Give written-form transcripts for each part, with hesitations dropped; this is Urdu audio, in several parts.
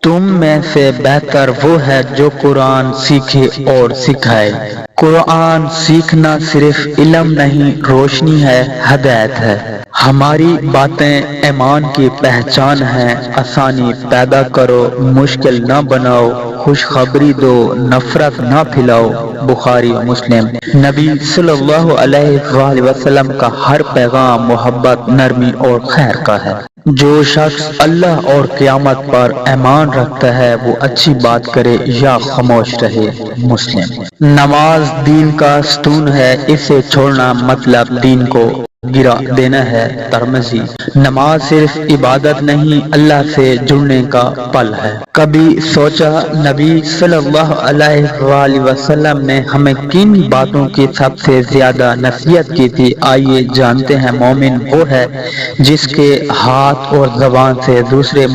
تم میں سے بہتر وہ ہے جو قرآن سیکھے اور سکھائے۔ قرآن سیکھنا صرف علم نہیں، روشنی ہے، ہدایت ہے۔ ہماری باتیں ایمان کی پہچان ہیں۔ آسانی پیدا کرو، مشکل نہ بناؤ، خوشخبری دو، نفرت نہ پھیلاؤ۔ بخاری مسلم۔ نبی صلی اللہ علیہ وآلہ وسلم کا ہر پیغام محبت، نرمی اور خیر کا ہے۔ جو شخص اللہ اور قیامت پر ایمان رکھتا ہے وہ اچھی بات کرے یا خاموش رہے۔ مسلم۔ نماز دین کا ستون ہے، اسے چھوڑنا مطلب دین کو گرا دینا ہے۔ ترمذی۔ نماز صرف عبادت نہیں، اللہ سے جڑنے کا پل ہے۔ کبھی سوچا نبی صلی اللہ علیہ وآلہ وسلم نے ہمیں کن باتوں کی سب سے زیادہ نصیحت کی تھی؟ آئیے جانتے ہیں۔ مومن وہ ہے جس کے ہاتھ اور زبان سے دوسرے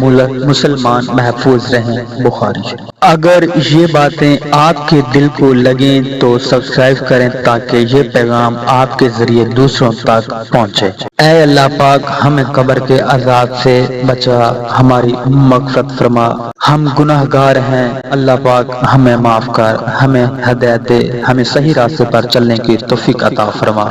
مسلمان محفوظ رہیں۔ بخاری۔ اگر یہ باتیں آپ کے دل کو لگیں تو سبسکرائب کریں تاکہ یہ پیغام آپ کے ذریعے دوسروں تک پہنچے۔ اے اللہ پاک، ہمیں قبر کے عذاب سے بچا، ہماری مغفرت فرما۔ ہم گناہ گار ہیں، اللہ پاک ہمیں معاف کر، ہمیں ہدایت دے، ہمیں صحیح راستے پر چلنے کی توفیق عطا فرما۔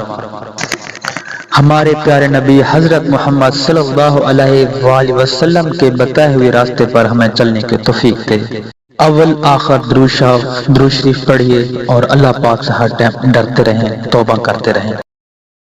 ہمارے پیارے نبی حضرت محمد صلی اللہ علیہ وآلہ وسلم کے بتائے ہوئے راستے پر ہمیں چلنے کی توفیق دے۔ اول آخر درود شریف پڑھیے اور اللہ پاک سے ہر ٹائم ڈرتے رہیں، توبہ کرتے رہیں۔